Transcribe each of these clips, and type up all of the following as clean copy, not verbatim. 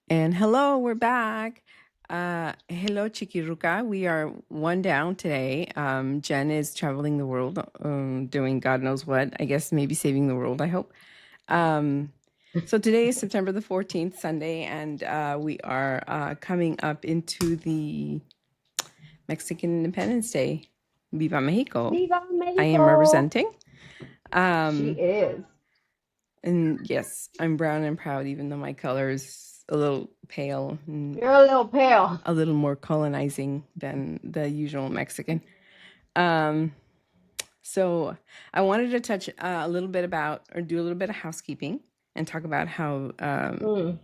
And hello, we're back. Hello, Chiquiruca. We are one down today. Jen is traveling the world, doing God knows what. I guess maybe saving the world, I hope. Um, so today is September the 14th, Sunday, and we are coming up into the Mexican Independence Day. Viva Mexico. Viva I am Mexico! representing. She Um, is. and yes, I'm brown and proud, even though my color is a little pale and You're a little pale. a little more colonizing than the usual Mexican. Um, so I wanted to touch a little bit about, or do a little bit of housekeeping and talk about how Mm.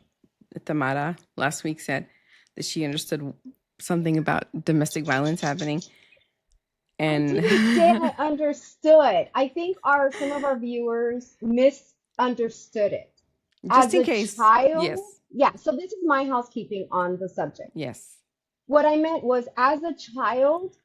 Tamara last week said that she understood something about domestic violence happening. I And didn't say I understood. I think some of our viewers misunderstood it. just As in a case, child, yes, yeah, so this is my housekeeping on the subject. yes. What I meant was, as a child,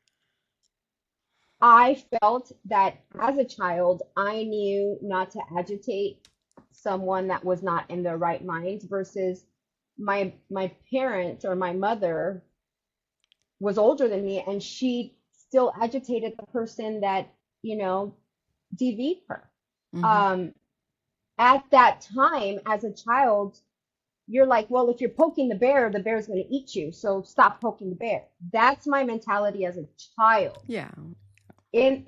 I felt that as a child, I knew not to agitate someone that was not in their right mind versus my parent or my mother was older than me and she still agitated the person that, you know, DV'd her. Mm-hmm. Um, at that time, as a child, you're like, well, if you're poking the bear's going to eat you. So stop poking the bear. That's my mentality as a child. Yeah. In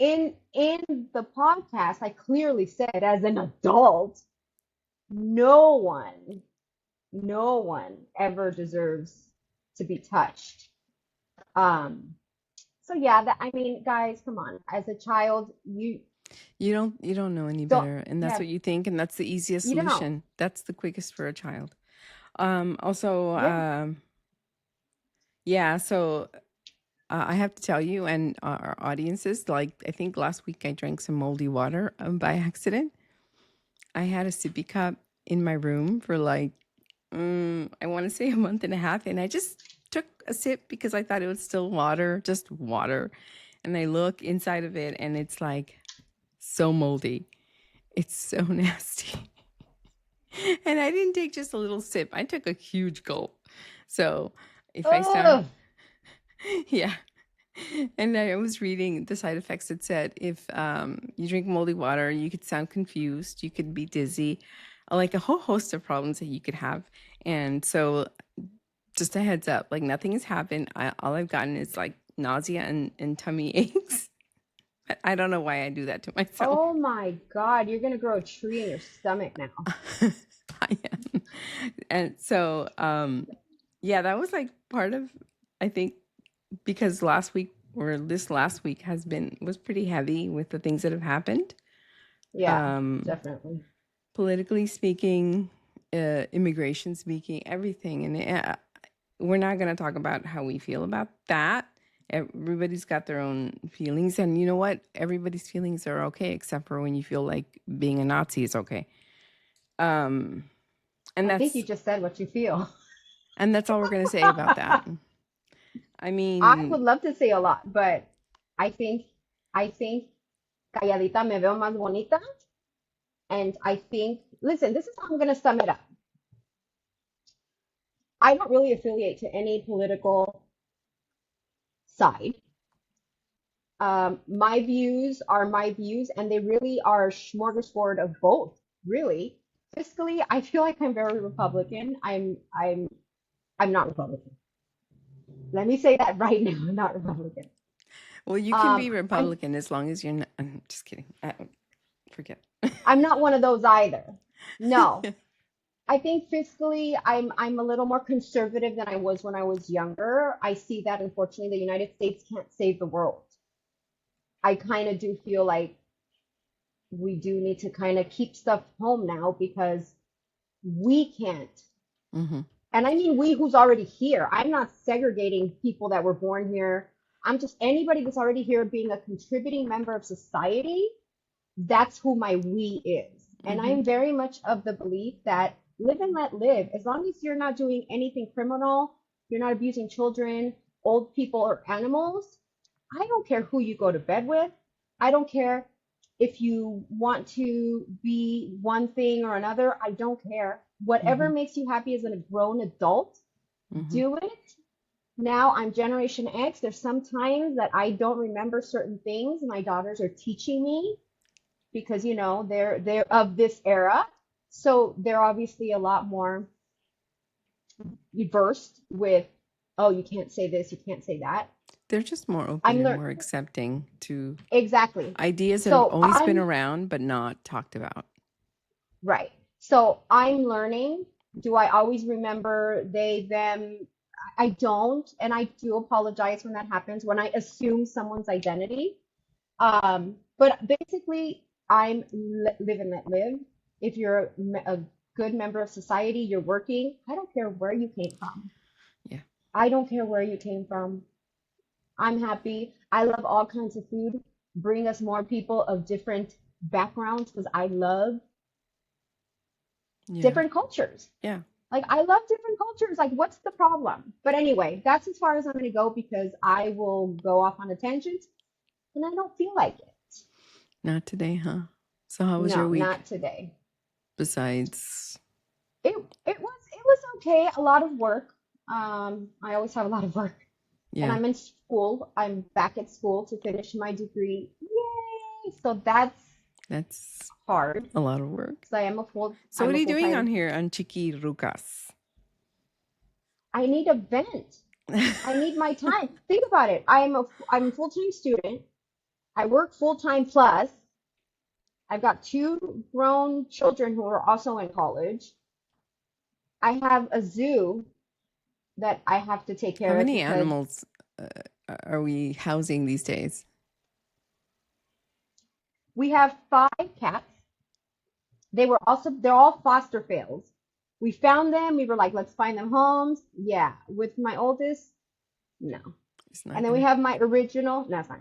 the podcast, I clearly said as an adult, no one, no one ever deserves to be touched. Um, so yeah, I mean, guys, come on. As a child, You don't know any don't better, and that's yeah, what you think, and that's the easiest you don't. solution. That's the quickest for a child. Also, Yeah. yeah, so I have to tell you and our audiences, like I think last week I drank some moldy water by accident. I had a sippy cup in my room for like, I want to say a month and a half, and I just took a sip because I thought it was still water, just water. And I look inside of it, and it's like so moldy. It's so nasty. And I didn't take just a little sip, I took a huge gulp. So if I sound, Ugh. yeah. And I was reading the side effects. It said if you drink moldy water, you could sound confused, you could be dizzy, like a whole host of problems that you could have. And so, just a heads up, like nothing has happened. All I've gotten is like nausea and tummy aches. I don't know why I do that to myself. Oh my God, you're gonna grow a tree in your stomach now. I am. And so, yeah, that was like part of, I think, because last week or this last week was pretty heavy with the things that have happened, Yeah, um definitely. politically speaking, immigration speaking, everything. And we're not going to talk about how we feel about that. Everybody's got their own feelings, and you know what, everybody's feelings are okay except for when you feel like being a Nazi is okay. um and I think you that's just said what you feel. and that's all we're going to say about that. I I would mean, love to say a lot, but I think I think calladita me veo más bonita. And I think, listen, this is how I'm gonna sum it up. I don't really affiliate to any political side. My views are my views, and they really are a smorgasbord of both, really. Fiscally, I feel like I'm very Republican. I'm not Republican. Let me say that right now. I'm not Republican. well, you can be I'm Republican as long as you're not. I'm just kidding. Forget. I'm not one of those either. No. I think fiscally I'm a little more conservative than I was when I was younger. I see that unfortunately the United States can't save the world. I kind of do feel like we do need to kind of keep stuff home now because we can't. Mm-hmm. And I mean we who's already here. I'm not segregating people that were born here. I'm just anybody that's already here being a contributing member of society. That's who my we is. And Mm-hmm. I'm very much of the belief that live and let live. As long as you're not doing anything criminal, you're not abusing children, old people, or animals, I don't care who you go to bed with. I don't care if you want to be one thing or another. I don't care. Whatever Mm-hmm. makes you happy as a grown adult, Mm-hmm. do it. Now I'm Generation X. There's some times that I don't remember certain things. My daughters are teaching me because they're of this era. So they're obviously a lot more versed with, oh, you can't say this, you can't say that. They're just more open I'm and learn more accepting to exactly. ideas that have So always been I'm around but not talked about. right. So I'm learning. Do I always remember they, them? I don't, and I do apologize when that happens, when I assume someone's identity. But basically, I'm live and let live. If you're a good member of society, you're working. I don't care where you came from. Yeah. I don't care where you came from. I'm happy. I love all kinds of food. Bring us more people of different backgrounds because I love Yeah. different cultures. Yeah. Like, I love different cultures. Like, what's the problem? But anyway, that's as far as I'm going to go because I will go off on a tangent and I don't feel like it. Not today, huh? So how was your No, week not today. besides? It was okay. A lot of work. I always have a lot of work, and Yeah, I'm in school. I'm back at school to finish my degree. Yay! So that's that's hard. a lot of work. So So what I'm are a you doing on full-time. here on Chiqui Rucas? I need a vent. I need my time. Think about it. I'm a full-time student. I work full-time plus. I've got two grown children who are also in college. I have a zoo that I have to take How care of many because animals are we housing these days? we have 5 cats. They're all foster fails. We found them. We were like, let's find them homes. Yeah. With my oldest, no. It's And not then we gonna. have my original, no, it's fine.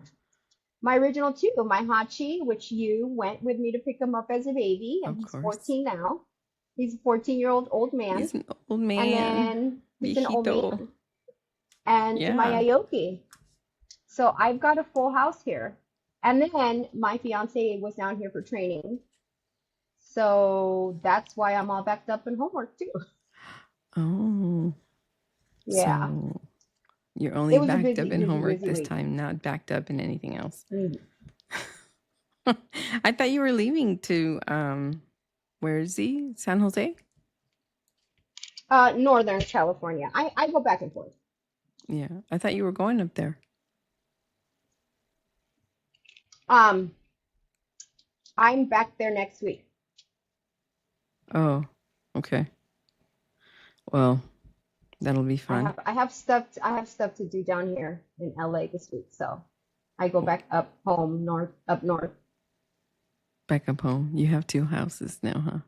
My original two, my Hachi, which you went with me to pick him up as a baby, and Of he's course, 14 now. He's a 14-year-old old man. he's an old And man, then he's an old viejito. man. And my Yeah, Aoki. So I've got a full house here. And then my fiance was down here for training. So that's why I'm all backed up in homework too. oh, Yeah. so you're only It was a backed up busy, in busy, homework busy this week. time, not backed up in anything else. Mm. I thought you were leaving to where is he? San Jose? Northern California. I go back and forth. Yeah, I thought you were going up there. Um, I'm back there next week. Oh, okay. Well, that'll be fun. I have stuff to do down here in LA this week. So I go back up north. Back up home. You have two houses now, huh?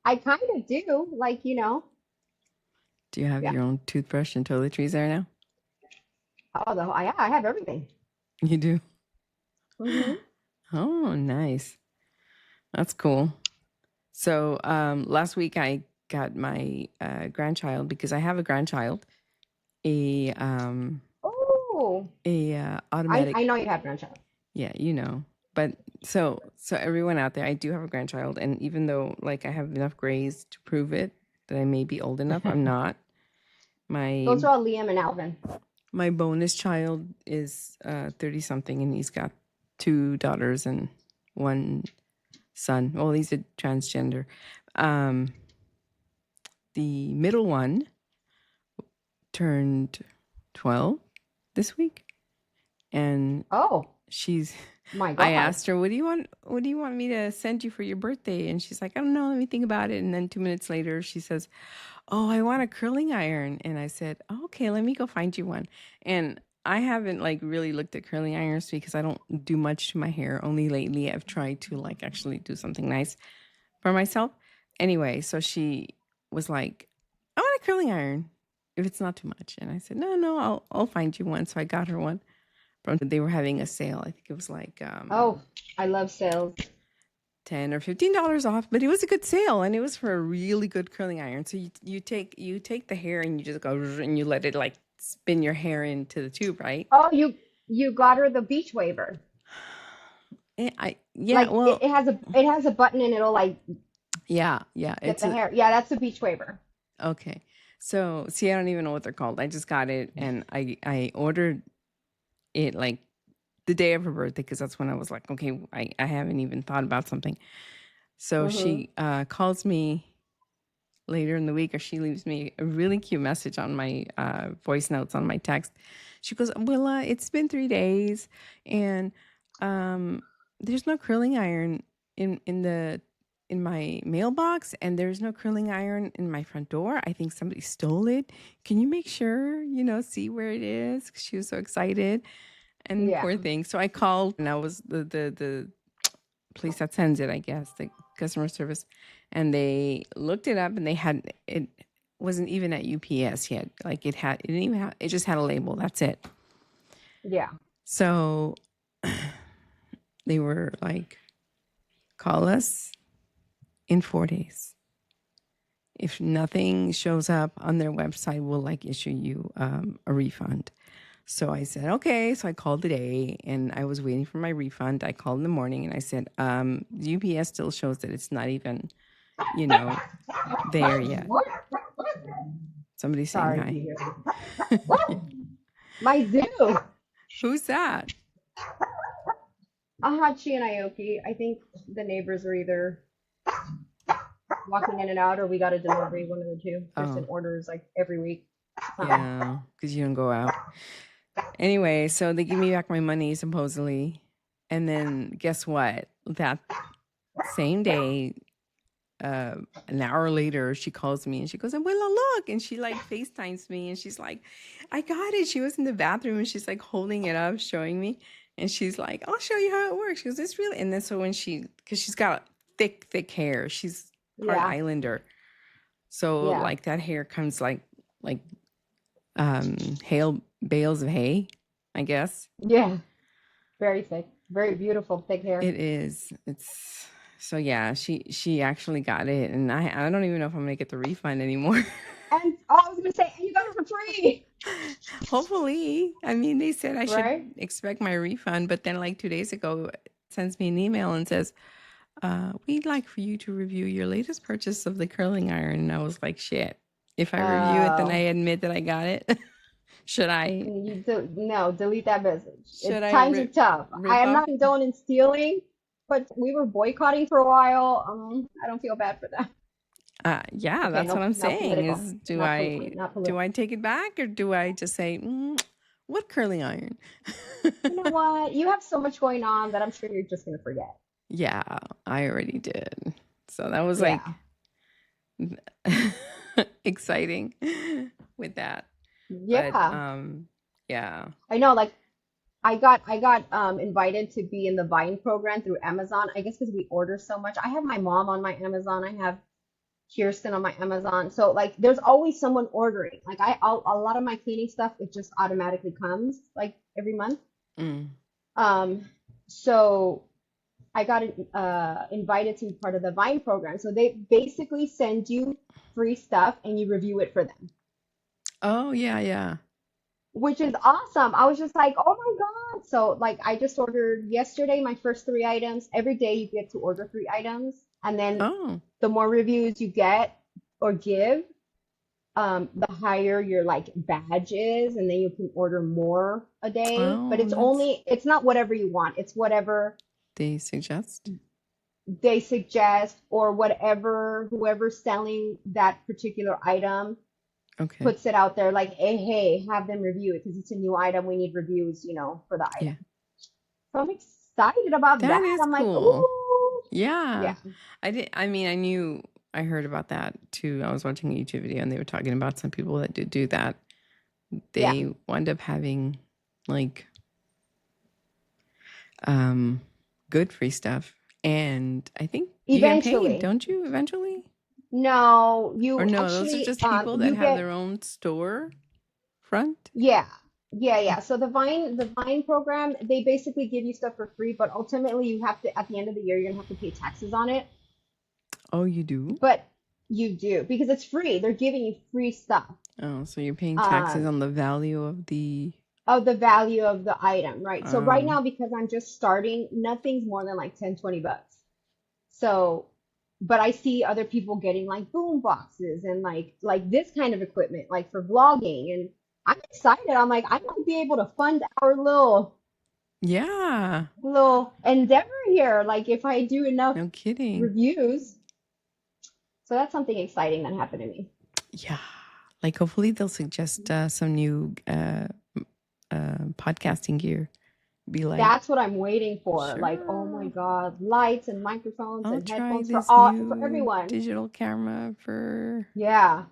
I kind of do, like, Do you have yeah. your own toothbrush and toiletries there now? Oh, yeah, I have everything. You do? Hmm. Oh, nice. That's cool. So last week I got my grandchild because I have a grandchild, a Oh, automatic. I know you have grandchild. Yeah, you know. But so everyone out there, I do have a grandchild, and even though like I have enough grays to prove it that I may be old enough, I'm not. My Those are all Liam and Alvin. my bonus child is 30 something, and he's got 2 daughters and 1 son. Well, he's a transgender. Um, the middle one turned 12 this week, and Oh, she's my I God. asked her, what do you want me to send you for your birthday? And she's like, I don't know, let me think about it. And then 2 minutes later she says, oh, I want a curling iron. And I said, oh, okay, let me go find you one. And I haven't like really looked at curling irons because I don't do much to my hair. Only lately I've tried to like actually do something nice for myself. Anyway, so she was like, I want a curling iron if it's not too much. And I said, no, I'll find you one. So I got her one. They were having a sale. I think it was like Oh, I love sales. $10 or $15 off, but it was a good sale, and it was for a really good curling iron. So you take the hair and you just go and you let it like spin your hair into the tube, right? Oh, you got her the beach waiver. Yeah, Like well, it has a button and it'll like Yeah. Get It's the a hair. Yeah, that's the beach waiver. okay. So see, I don't even know what they're called. I just got it, and I ordered it like the day of her birthday because that's when I was like, okay, I haven't even thought about something. So Mm-hmm. she calls me later in the week, or she leaves me a really cute message on my voice notes on my text. She goes, Willa, it's been 3 days, and um, there's no curling iron in my mailbox, and there's no curling iron in my front door. I think somebody stole it. Can you make sure, see where it is? 'Cause she was so excited, and Yeah. poor thing. So I called, and I was the place that sends it, I guess, the customer service, and they looked it up, and they had it wasn't even at UPS yet. Like it didn't even have, it just had a label. That's it. Yeah. So they were like, call us in 4 days. If nothing shows up on their website, we'll like issue you a refund. So I said, okay. So I called today and I was waiting for my refund. I called in the morning and I said, UPS still shows that it's not even, you know, there yet. Somebody's saying Sorry, hi. you. My zoo. Who's that? Ahachi and Aoki. I think the neighbors are either walking in and out or we got a delivery, one of the two. Kristen Oh, orders like every week. yeah, because you don't go out. Anyway, so they give me back my money supposedly. And then guess what? That same day, an hour later, she calls me and she goes, well, look. And she like FaceTimes me and she's like, I got it. She was in the bathroom and she's like holding it up, showing me. And she's like, I'll show you how it works. She goes, it's really, and then so when because she's got thick hair, she's part Yeah. Islander. So Yeah. like that hair comes like hail bales of hay, I guess. Yeah. Very thick. Very beautiful, thick hair. It is. It's so yeah, she actually got it and I don't even know if I'm gonna get the refund anymore. And oh, I was gonna say, and you got it for free, Hopefully. I mean, they said I should right? expect my refund, but then like 2 days ago it sends me an email and says, we'd like for you to review your latest purchase of the curling iron. And I was like, shit. If I review it, then I Oh, admit that I got it. should I no, delete that message. should I Times are tough. I rip am off? not condoning stealing, but we were boycotting for a while. I don't feel bad for that. Yeah, Okay, that's what no, I'm not saying political, is not do political. I take it back or do I just say, what curling iron? You know what? You have so much going on that I'm sure you're just gonna forget. Yeah, I already did. So that was like Yeah, exciting with that. But yeah. yeah. I know. Like I got invited to be in the Vine program through Amazon. I guess because we order so much. I have my mom on my Amazon. I have Kirsten on my Amazon. So like there's always someone ordering. Like a lot of my cleaning stuff it just automatically comes like every month. Mm. Um so I got invited to be part of the Vine program. So they basically send you free stuff and you review it for them, Oh, yeah. which is awesome. I was just like, "Oh my God." So like I just ordered yesterday my first 3 items. Every day you get to order 3 items and then Oh. the more reviews you get or give, the higher your like badge is, and then you can order more a day. But Oh, that's it's not whatever you want. It's whatever they suggest. they suggest or whatever whoever's selling that particular item Okay. puts it out there like, hey, have them review it because it's a new item. We need reviews, for the Yeah. item. So I'm excited about That that. is I'm like, cool. ooh, Yeah. yeah, I heard about that too. I was watching a YouTube video and they were talking about some people that do that. yeah. They wind up having like um good free stuff. And I think you get paid, Eventually, don't you, eventually? no, Or you no, those are actually, just people that you have get their own store front. Yeah. Yeah. So the Vine program, they basically give you stuff for free, but ultimately you have to, at the end of the year, you're gonna have to pay taxes on it. Oh, you do? But you do because it's free. They're giving you free stuff. Oh, so you're paying taxes Um, on the value of the of the value of the item, right? So right um now, because I'm just starting, nothing's more than like 10, $20. So but I see other people getting like boom boxes and like this kind of equipment, like for vlogging. And I'm excited. I'm like, I might be able to fund our Yeah. little endeavor here. Like if I do enough No kidding. reviews. So that's something exciting that happened to me. Yeah. Like hopefully they'll suggest some new podcasting gear. Be like, That's what I'm waiting for. Like, oh my sure, God, lights and microphones I'll and try headphones for this all for new everyone. digital camera for, Yeah,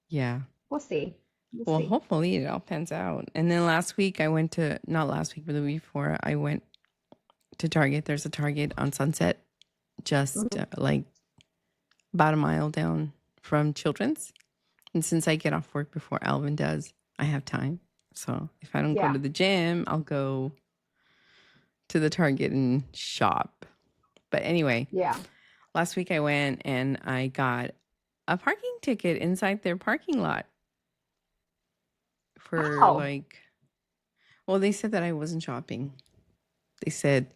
yeah. we'll see. We'll Well, see. hopefully it all pans out. And then last week I went to, not last week, but the week before, I went to Target. There's a Target on Sunset, just Mhm. like about a mile down from Children's. And since I get off work before Alvin does, I have time. So if I don't go Yeah, to the gym, I'll go to the Target and shop. But anyway, yeah. last week I went and I got a parking ticket inside their parking lot for How? like, well, they said that I wasn't shopping. They said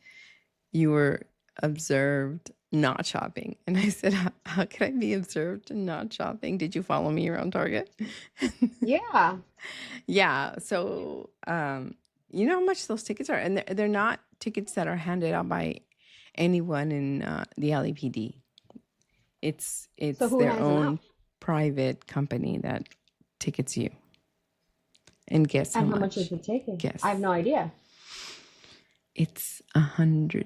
you were observed not shopping. And I said, how can I be observed not shopping? Did you follow me around Target? Yeah. Yeah. So, you know how much those tickets are? And they're not tickets that are handed out by anyone in the LAPD. So It's who their hands them out? own private company that tickets you. And guess how And how much is much? the ticket? I have Guess. no idea. It's $100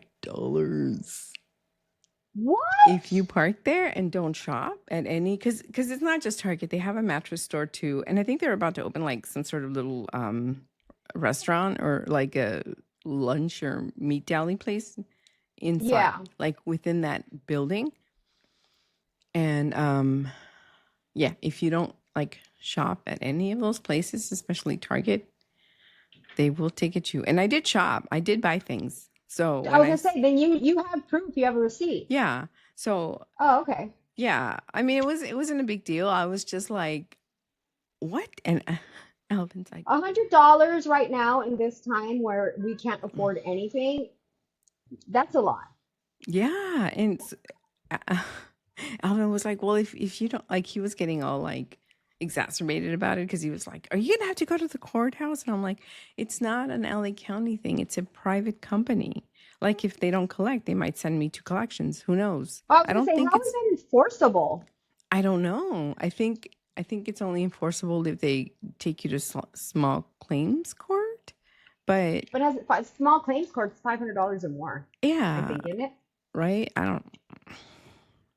if What? you park there and don't shop at any, because it's not just Target. They have a mattress store too, and I think they're about to open like some sort of little restaurant or like a lunch or meat deli place inside, Yeah. like within that building. And yeah, if you don't like shop at any of those places, especially Target, they will ticket you. And I did shop. I did buy things. So I when was gonna say, then you have proof, you have a receipt. yeah. So Oh, okay. yeah, I mean it wasn't a big deal. I was just like, what? And Alvin's like, $100 right now in this time where we can't afford anything, that's a lot. yeah, and uh, Alvin was like, well, if you don't like, he was getting all like exacerbated about it because he was like, are you gonna have to go to the courthouse? And I'm like, it's not an LA County thing. It's a private company. Like if they don't collect, they might send me to collections. Who knows? I was I gonna don't say, think how is it's. that enforceable? I don't know. I think it's only enforceable if they take you to small claims court. But But as a small claims court, it's $500 or more, I yeah, think, isn't it? right. I don't.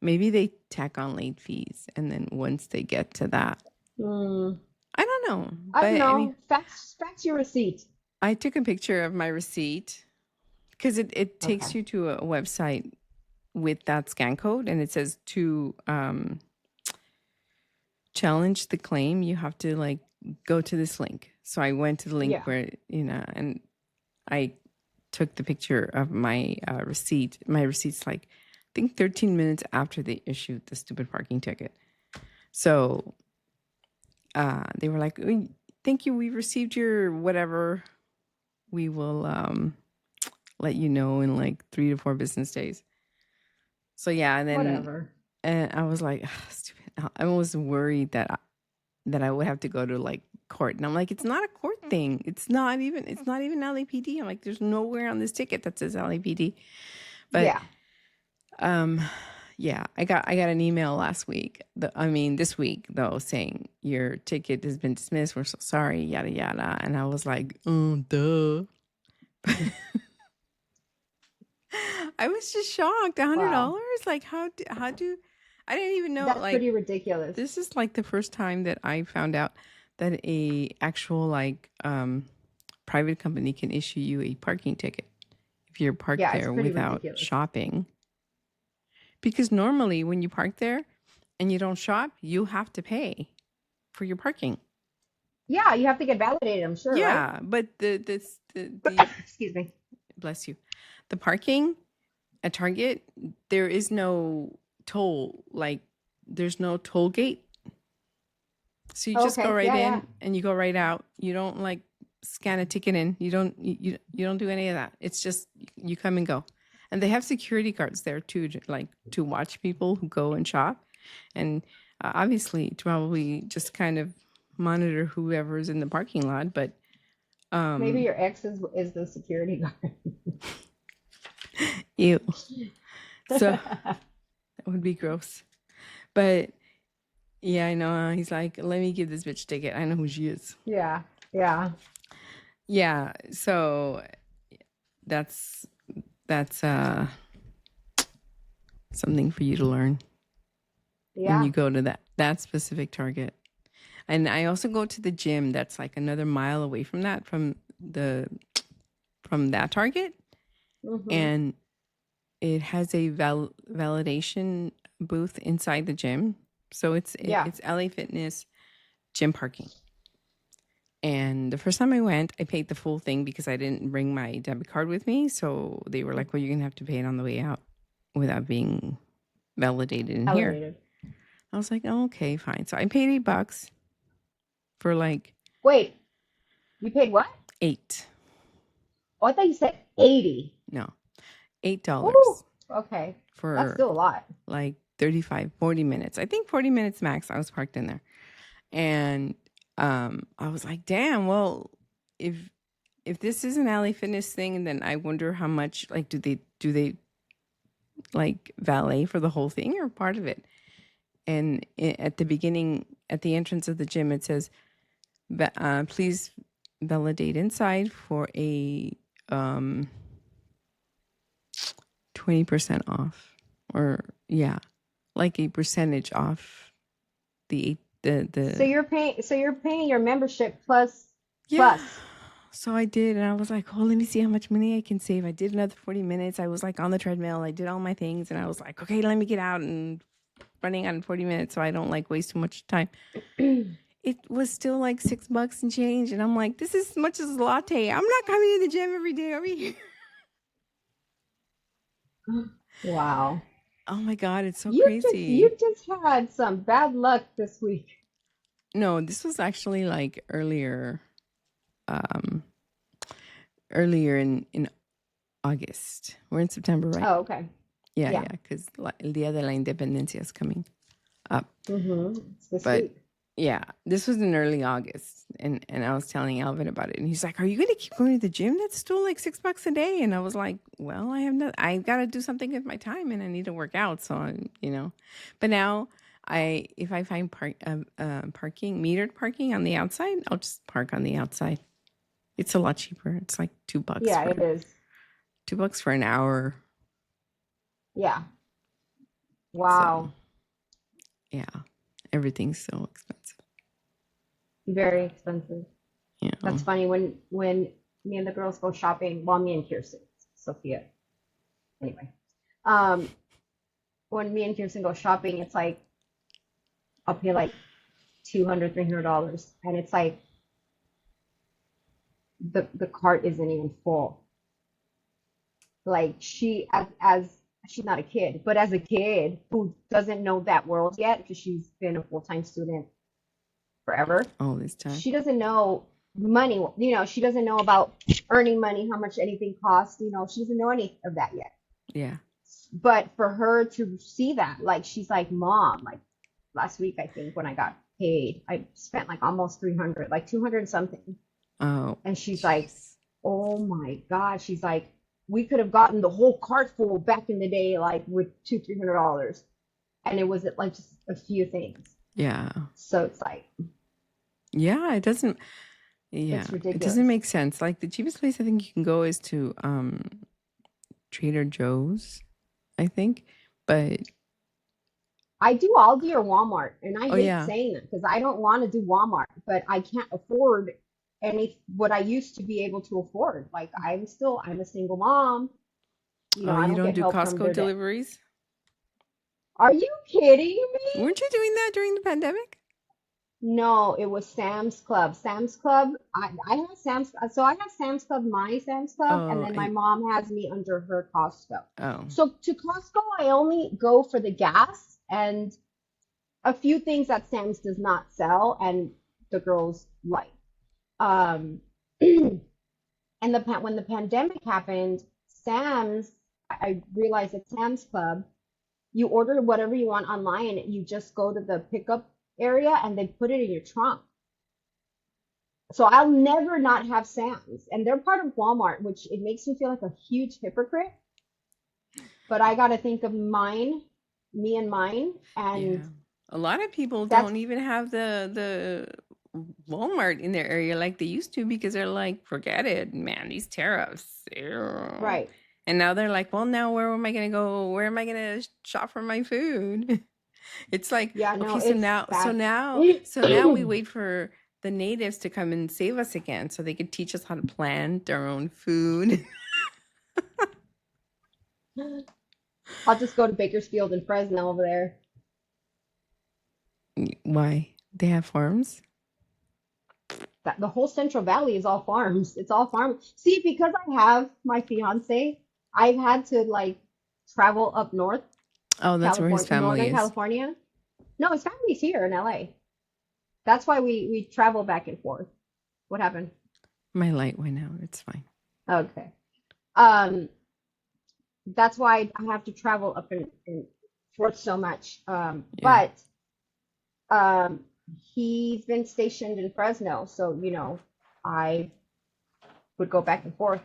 Maybe they tack on late fees, and then once they get to that, Hmm. I don't know. I don't But I mean, know. Fax your receipt. I took a picture of my receipt because it takes Okay. you to a website with that scan code, and it says to challenge the claim, you have to like go to this link. So I went to the link Yeah. where and I took the picture of my receipt. My receipt's like, I think 13 minutes after they issued the stupid parking ticket. So they were like, thank you, we received your whatever. We will let you know in like 3 to 4 business days. So yeah, Whatever. and I was like, stupid. I was worried that I would have to go to like court. And I'm like, it's not a court thing. It's not even LAPD. I'm like, there's nowhere on this ticket that says LAPD. But Yeah. um yeah, I got an email last week. I mean this week though, saying your ticket has been dismissed. We're so sorry, yada yada. And I was like, oh duh. I was just shocked. a hundred Wow. dollars? Like how do I didn't even know That's like pretty ridiculous. this is like the first time that I found out that a actual like private company can issue you a parking ticket if you're parked Yeah, it's there pretty without ridiculous. shopping. Because normally when you park there and you don't shop, you have to pay for your parking. Yeah, you have to get validated, I'm sure, right? Yeah, but the Excuse me. bless you. The parking at Target, there is no toll, like there's no toll gate. So you just go Okay. right Yeah, yeah. in and you go right out. You don't scan a ticket in. You don't do any of that. It's just you come and go. And they have security guards there too, like to watch people who go and shop, and obviously to probably just kind of monitor whoever's in the parking lot. But Maybe um, your ex is the security guard. ew, so that would be gross. But yeah, I know. He's like, let me give this bitch a ticket. I know who she is. Yeah, yeah, Yeah, so that's that's something for you to learn when yeah. you go to that specific Target. And I also go to the gym that's like another mile away from that, from that Target, Hmm. and it has a validation booth inside the gym. So Yeah. it's LA Fitness gym parking. And the first time I went, I paid the full thing because I didn't bring my debit card with me. So they were like, well, you're going to have to pay it on the way out without being validated in here. Elevated. I was like, oh, okay, fine. So I paid $8 for like Wait, you paid what? eight. Oh, I thought you said 80. No, $8 Ooh, okay. That's for still a lot. like 35, 40 minutes. I think 40 minutes max. I was parked in there. And I was like, damn, well, if if this is an alley fitness thing, then I wonder how much like do they like valet for the whole thing or part of it? And at the beginning, at the entrance of the gym, it says, please validate inside for a um 20% off, or yeah, like a percentage off the So you're paying your membership plus yeah. bus. So I did, and I was like, oh, let me see how much money I can save. I did another 40 minutes. I was like on the treadmill. I did all my things, and I was like, okay, let me get out and running on 40 minutes so I don't like waste too much time. It was still like $6 and change, and I'm like, this is as much as a latte. I'm not coming to the gym every day over here. Wow. Oh my god, it's so You just you crazy. just had some bad luck this week. No, this was actually like um, earlier in August. We're in September, right? Oh, okay. Yeah, Yeah. yeah, because El Día de la Independencia is coming up. It's this But week. yeah, this was in early August, and I was telling Alvin about it, and he's like, "Are you going to keep going to the gym? That's still like $6 a day." And I was like, "Well, I got to do something with my time, and I need to work out." So but now if I find parking, metered parking on the outside, I'll just park on the outside. It's a lot cheaper. It's like $2 Yeah, for it is. $2 for an hour. Yeah. So Wow. yeah, everything's so expensive. Very expensive. Yeah. That's funny when me and the girls go shopping. Well, me and Kirsten, Sophia. Anyway, um, when me and Kirsten go shopping, it's like I'll pay like 200, $300, and it's like the cart isn't even full. Like as she's not a kid, but as a kid who doesn't know that world yet because she's been a full-time student forever, All this time. she doesn't know money. She doesn't know about earning money, how much anything costs. She doesn't know any of that yet. Yeah. But for her to see that, like she's like, Mom, like last week I think when I got paid, I spent like almost 300, like 200 something. Oh, And she's like, jeez. oh my God. She's like, we could have gotten the whole cart full back in the day, like with $200, $300. And it was like just a few things. Yeah. So it's like, Yeah, it doesn't. Yeah, it's it doesn't ridiculous. make sense. Like the cheapest place I think you can go is to Trader Joe's, I think. But I do Aldi or Walmart, and I oh hate yeah. saying that because I don't want to do Walmart, but I can't afford any what I used to be able to afford. Like I'm a single mom. Oh, I you don't don't get do help from Costco their dad. deliveries? Are you kidding me? Weren't you doing that during the pandemic? No, it was Sam's Club. Sam's Club. I have so I have Sam's Club, my Sam's Club, and Oh, then my mom has me under her Costco. oh, So to Costco, I only go for the gas and a few things that Sam's does not sell, and the girls like. Um, and when the pandemic happened, Sam's I realized at Sam's Club, you order whatever you want online, you just go to the pickup area and they put it in your trunk. So I'll never not have Sam's. And they're part of Walmart, which it makes me feel like a huge hypocrite. But I got to think of mine, me and mine. And Yeah. A lot of people that's don't even have the Walmart in their area like they used to because they're like, forget it, man, these tariffs. Ew. right. And now they're like, well, now where am I going to go? Where am I going to shop for my food? It's like, Yeah, okay, no, so it's now, so bad. now, so now we wait for the natives to come and save us again so they could teach us how to plant our own food. I'll just go to Bakersfield and Fresno over there. Why? They have farms? That the whole Central Valley is all farms. It's all farm. See, because I have my fiance, I've had to like travel up north, Oh, that's where his California, family Northern is. California. No, his family's here in LA. That's why we travel back and forth. What happened? My light went out. It's fine. Okay. Um, that's why I have to travel up and forth so much. Yeah. But um, he's been stationed in Fresno, so I would go back and forth.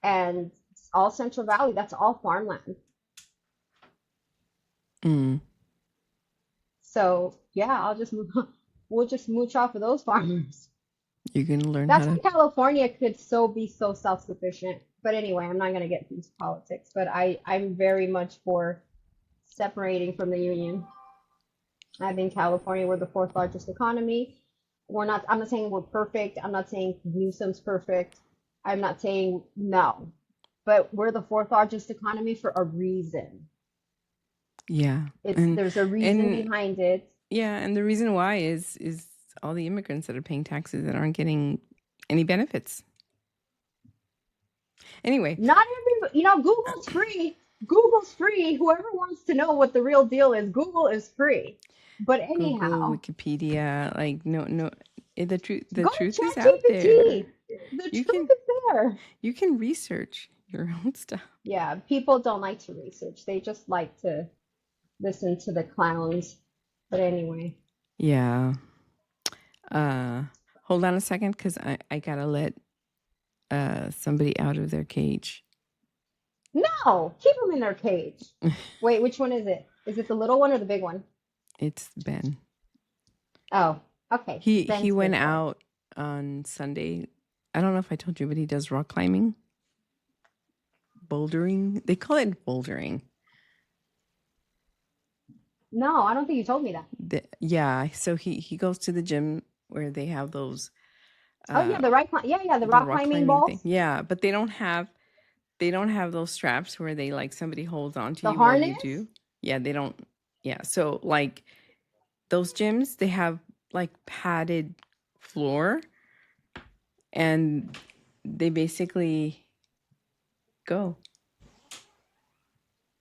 And all Central Valley, that's all farmland. Mm. So yeah, we'll just mooch off of those farmers. You can learn how That's why to. California could be so self-sufficient. But anyway, I'm not gonna get into politics, but I'm very much for separating from the union. I think California, we're the fourth largest economy. I'm not saying we're perfect. I'm not saying Newsom's perfect. I'm not saying no, but we're the fourth largest economy for a reason. Yeah. And There's a reason and behind it. yeah, and the reason why is all the immigrants that are paying taxes that aren't getting any benefits. Anyway, Not every, Google's free. Google's free. Whoever wants to know what the real deal is, Google is free. But Google, anyhow, Wikipedia, like no, the go to truth is out there. ChatGPT. The You truth can is there. you can research your own stuff. Yeah, people don't like to research. They just like to listen to the clowns. But anyway, Yeah. Uh Hold on a second cuz I got to let somebody out of their cage. no, keep them in their cage. Wait, which one is it? Is it the little one or the big one? It's Ben. Oh, okay. He Ben's went big boy. out on Sunday. I don't know if I told you, but he does rock climbing, bouldering. They call it bouldering. No, I don't think you told me that. Yeah, so he goes to the gym where they have those Oh yeah, uh yeah, the the rock rock climbing climbing thing. balls, Yeah, but they don't have those straps where they like somebody holds on to the you while you harness. do. Yeah, they don't. Yeah, so like those gyms, they have like padded floor and they basically go.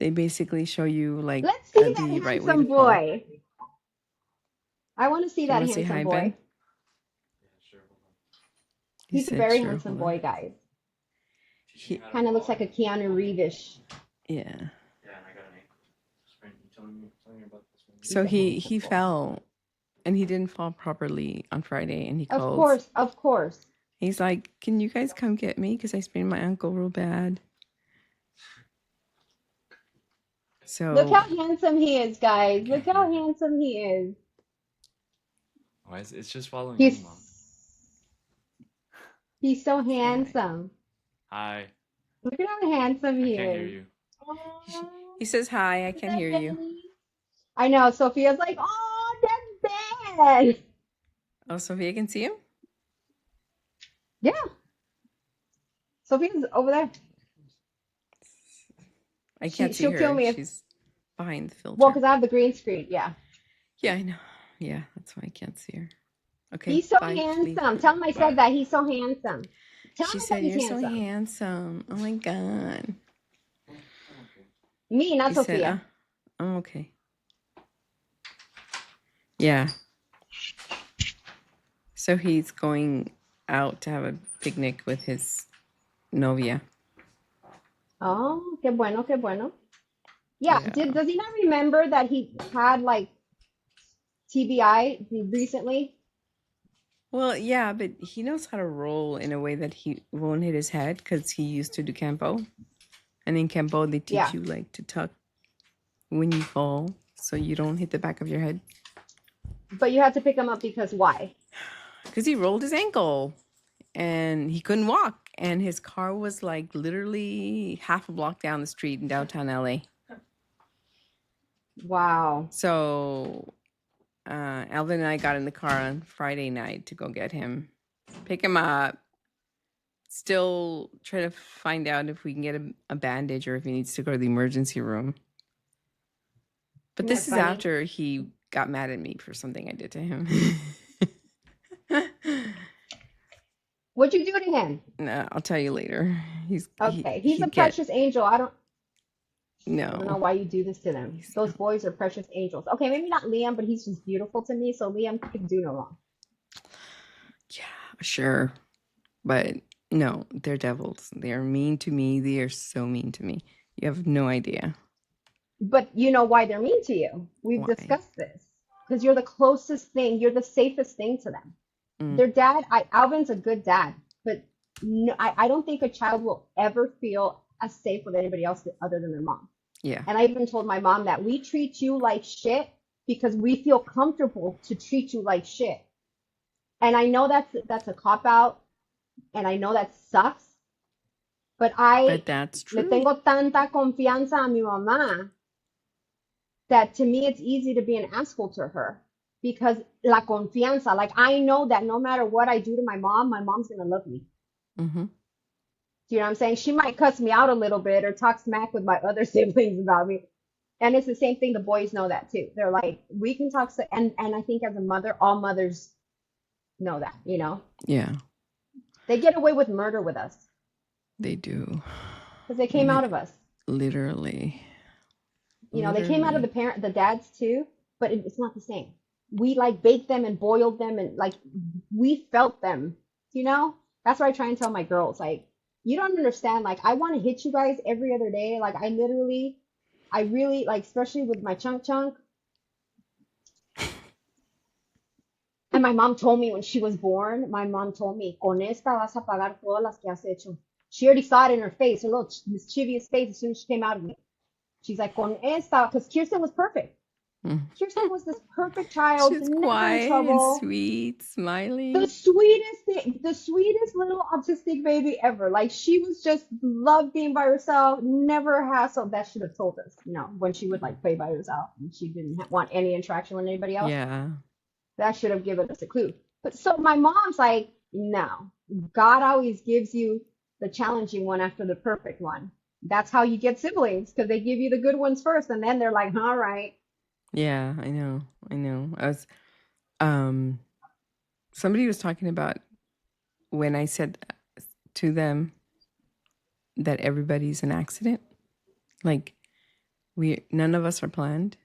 They basically show you like Let's see that the right way to handsome fall. boy. I want to see Do you that want to say handsome hi, Ben? boy. He He's a said very sure. handsome Hold on. boy, guys. He, Kind of looks like a Keanu Reeves. yeah. He's So a he handsome boy. fell and he didn't fall properly on Friday and he Of calls. course, of course. He's like, "Can you guys come get me because I sprained my ankle real bad?" Look So how handsome he is, guys. Look how handsome he is. Why is it's just following me, Mom? He's he's so say hi. handsome. Hi. Look at how handsome I he can't hear is. you. He says hi. I Is can that hear you. Benny? I know. Sophia's like, oh, that's Ben. Oh, Sophia can see him. Yeah, Sophia's over there. I can't see She'll kill her. me if She's behind the well, filter. because I have the green screen. Yeah. Yeah, I know. Yeah, that's why I can't see her. Okay, He's so bye. Leave. handsome. Tell him I said that. He's so handsome. Tell him She I said said, he's "You're so handsome. handsome." Oh my god. Me, He not said, Sophia. I'm okay." Yeah. So he's going out to have a picnic with his novia. Oh, qué bueno, qué bueno. Yeah, Yeah. does he not remember that he had like TBI recently? Well, yeah, but he knows how to roll in a way that he won't hit his head because he used to do Kempo. And in Kempo, they teach Yeah, you like to tuck when you fall so you don't hit the back of your head. but you had to pick him up because why? Because he rolled his ankle and he couldn't walk. And his car was like literally half a block down the street in downtown LA. Wow. So Alvin and I got in the car on Friday night to go get him, pick him up, still try to find out if we can get a bandage or if he needs to go to the emergency room. But Isn't this that is funny? after he got mad at me for something I did to him. What'd you do to him? No, I'll tell you later. Okay, he's a He'd get precious angel. I don't know no. why you do this to them. He's Those boys are precious angels. Okay, maybe not Liam, but he's just beautiful to me, so Liam could do no wrong. yeah, sure. But no, they're devils. They are mean to me. They are so mean to me. You have no idea But you know why they're mean to you. We've why. discussed this. Because you're the closest thing, you're the safest thing to them. Mm, Their dad, Alvin's a good dad, but no, I don't think a child will ever feel as safe with anybody else other than their mom. yeah. And I even told my mom that we treat you like shit because we feel comfortable to treat you like shit. And I know that's a cop out, and I know that sucks, but But I that's le true. tengo tanta confianza a mi mamá that to me it's easy to be an asshole to her because la confianza, like I know that no matter what I do to my mom's gonna love me. Mm-hmm. Do you know what I'm saying? She might cuss me out a little bit or talk smack with my other siblings about me. And it's the same thing. The boys know that too. They're like, we can talk. And I think as a mother, all mothers know that, you know, Yeah, they get away with murder with us they do. because they came out Li- of us. literally. You know, they came out of Literally. the dads too, but it's not the same. We like baked them and boiled them and like we felt them, you know? That's what I try and tell my girls. Like, you don't understand. Like, I want to hit you guys every other day. Like, I really, like, especially with my chunk chunk. And my mom told me when she was born, my mom told me, con esta vas a pagar todas las que has hecho. She already saw it in her face, her little mischievous face as soon as she came out of me. She's like, con esta, because Kirsten was perfect. Mm. Kirsten was this perfect child, She's never in quiet and trouble. sweet, The smiling. sweetest thing, the sweetest little autistic baby ever. Like she was just loved being by herself, never hassled. That should have told us, you know, when she would like play by herself and she didn't want any interaction with anybody else. Yeah. That should have given us a clue. But so my mom's like, no, God always gives you the challenging one after the perfect one. That's how you get siblings because they give you the good ones first, and then they're like, all right, Yeah, I know. I know. Um somebody was talking about when I said to them that everybody's an accident. Like we none of us are planned.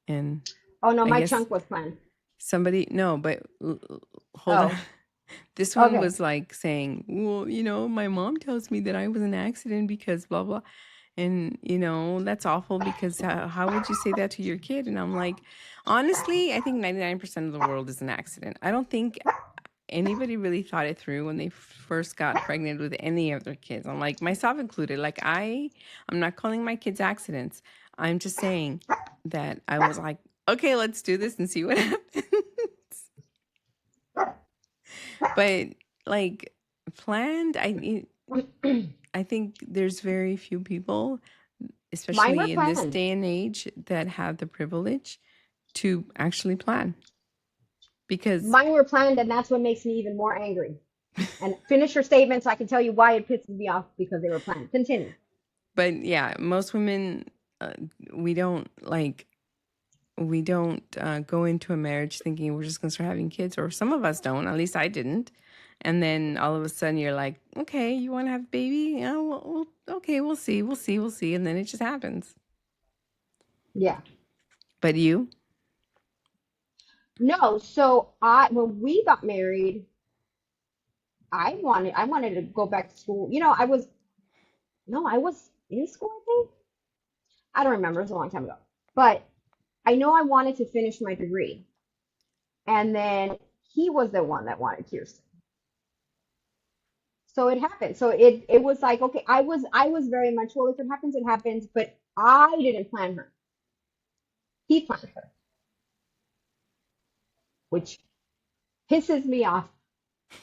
And oh no, I my guess chunk was planned. somebody no, but hold on. Oh, This one okay. was like saying, well, my mom tells me that I was an accident because blah blah. And that's awful because how would you say that to your kid? And I'm like, honestly, I think 99% of the world is an accident. I don't think anybody really thought it through when they first got pregnant with any of their kids. I'm like, myself included. Like I'm not calling my kids accidents. I'm just saying that I was like, okay, let's do this and see what happens. But like planned, I think there's very few people, Mine were especially in this planned. day and age, that have the privilege to actually plan. Because, Mine were planned, and that's what makes me even more angry. And finish your statement so I can tell you why it pisses me off because they were planned. Continue. but yeah, most women, uh, we don't like, we don't go into a marriage thinking we're just going to start having kids, or some of us don't. At least I didn't. And then all of a sudden you're like, okay, you want to have a baby? Yeah, okay, we'll see, we'll see. And then it just happens. Yeah. But you? No, so I when we got married, I wanted to go back to school. You know, I was no, I was in school, I think. I don't remember. It was a long time ago. But I know I wanted to finish my degree. And then he was the one that wanted Kirsten. So it happened. So it was like, okay, I was very much, well, if it happens, it happens, but I didn't plan her. He planned her, which pisses me off.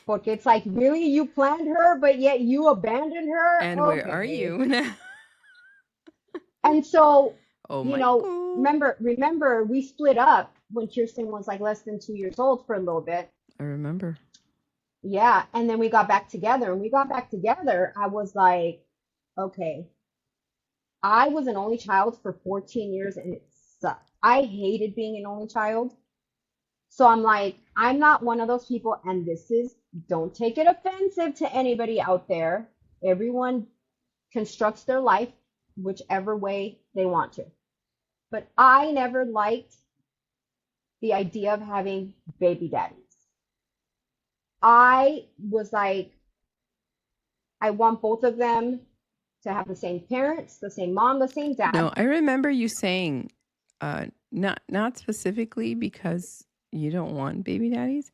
Porque it's like, really, you planned her, but yet you abandoned her? And where are Okay. you now? And so, Oh, you know, Michael. remember we split up when Kirsten was like less than 2 years old for a little bit. I remember. Yeah, and then we got back together. And we got back together, I was like, okay, I was an only child for 14 years and it sucked. I hated being an only child. So I'm like, I'm not one of those people, and this is, don't take it offensive to anybody out there. Everyone constructs their life whichever way they want to. But I never liked the idea of having baby daddies. I was like, I want both of them to have the same parents, the same mom, the same No, dad. I remember you saying, not specifically because you don't want baby daddies,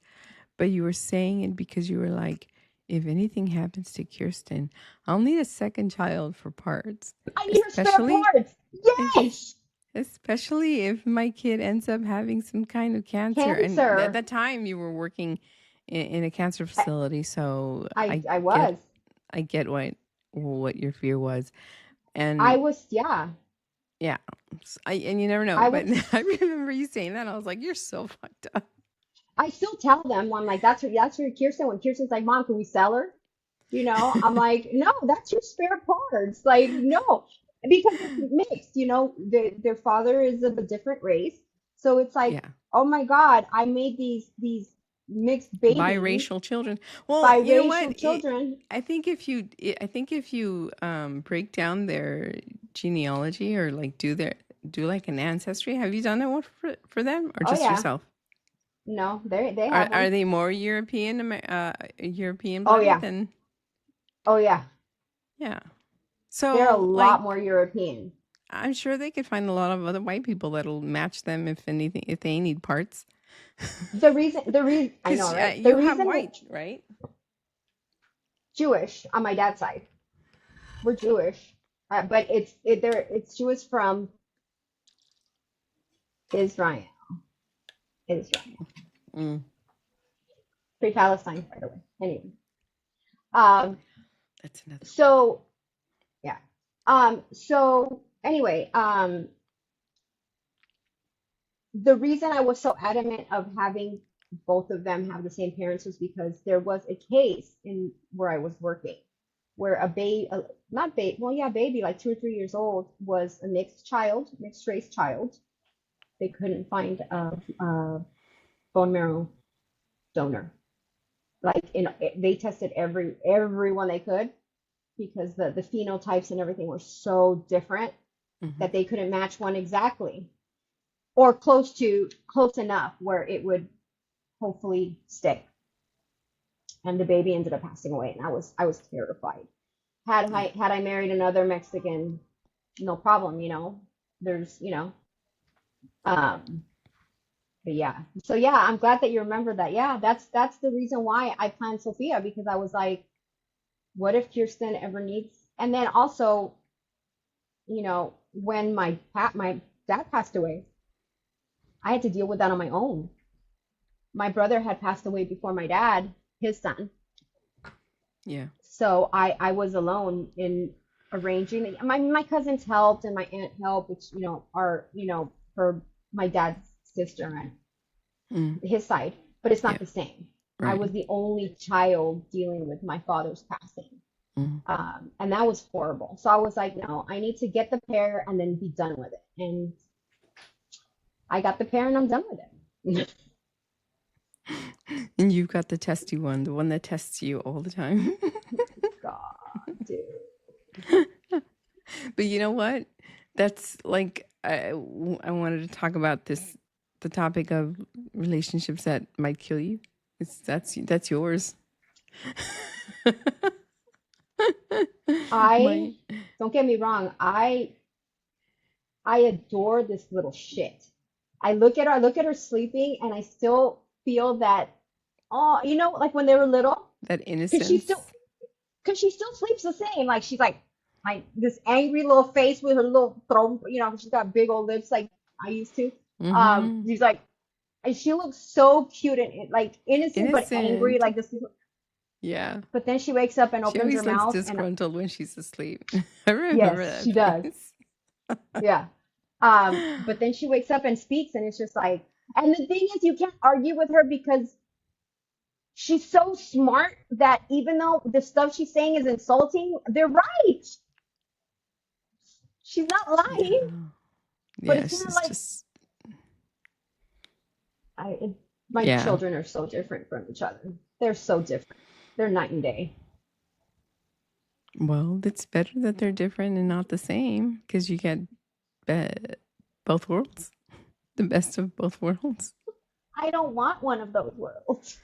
but you were saying it because you were like, if anything happens to Kirsten, I'll need a second child for parts, I need her spare especially parts. if Yes. especially if my kid ends up having some kind of cancer. And at Cancer. that time, you were working in a cancer I, facility, so I was. I get what your fear was, I and was, yeah. yeah, and you never know. I But was I remember you saying that, and I was like, "You're so fucked up." I still tell them, I'm like, that's her Kirsten. When Kirsten's like, Mom, can we sell her? I'm like, no, that's your spare parts. Like, no, because it's mixed, their father is of a different race. So it's like, Yeah, oh my God, I made these mixed babies, biracial children. Well, you know what? biracial children. I think if you break down their genealogy or like do like an ancestry, have you done it one for them or Oh just yeah, yourself? no, they have Are one. they more European European Oh blooded yeah, than oh yeah, yeah? they're a So lot more like European. I'm sure they could find a lot of other white people that'll match them if anything if they need parts. The reason, I know, Because right? The you have reason white, right? Jewish on my dad's side. We're Jewish, but it's Jewish from Israel. Israel, Mm, pre-Palestine, by the way. Anyway, um, that's another. so yeah, so anyway, the reason I was so adamant of having both of them have the same parents was because there was a case in where I was working where a baby, not baby, well, yeah, baby, like 2 or 3 years old, was a mixed race child. They couldn't find a bone marrow donor. Like they tested everyone they could because the phenotypes and everything were so different Hmm. that they couldn't match one exactly or close enough where it would hopefully stick. And the baby ended up passing away, and I was terrified. Yeah. Had I married another Mexican, no problem, There's, um, but yeah. So yeah, I'm glad that you remember that. Yeah, that's the reason why I planned Sophia because I was like, what if Kirsten ever needs? And then also, when my dad passed away, I had to deal with that on my own. My brother had passed away before my dad, his son. Yeah. So I was alone in arranging. My cousins helped and my aunt helped, which are for my dad's sister and Mm, his side, but it's not yeah. the same. I Right. was the only child dealing with my father's passing. Mm. And that was horrible. So I was like, no, I need to get the pair and then be done with it. And I got the pair and I'm done with it. And you've got the testy one, the one that tests you all the time. God, dude. But you know what? That's like I wanted to talk about the topic of relationships that might kill you. That's yours. I My Don't get me wrong. I adore this little shit. I look at her sleeping, and I still feel that, oh, like when they were little, That because innocence. she still sleeps the same. Like she's like this angry little face with her little throat, she's got big old lips like I used to. Mm-hmm. She's like, and she looks so cute and like innocent but angry, Innocent. like this. Yeah. But then she wakes up and She opens her always looks mouth, and disgruntled when she's asleep. I remember yes, that she does. face. Yeah. But then she wakes up and speaks, and it's just like, and the thing is, you can't argue with her because she's so smart that even though the stuff she's saying is insulting, they're right. She's not Yeah. lying, but Yeah, it's not she's like just, I. It, my yeah. children are so different from each other. They're so different. They're night and day. Well, it's better that they're different and not the same because you get be- both worlds, the best of both worlds. I don't want one of those worlds.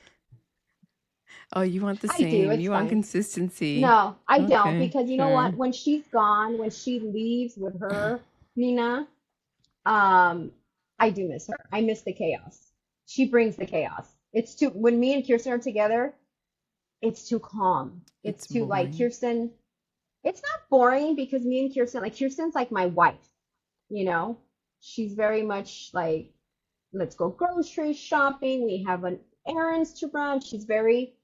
Oh, you want the I do. same. It's You want fine. consistency. No, I don't, Okay, because you know sure. what? When she's gone, when she leaves with her Nina, um, I do miss her. I miss the chaos. She brings the chaos. It's too, when me and Kirsten are together, it's too calm. It's It's too like boring. Kirsten. It's not boring because me and Kirsten, like Kirsten's like my wife, you know? She's very much like, let's go grocery shopping. We have an errands to run. She's very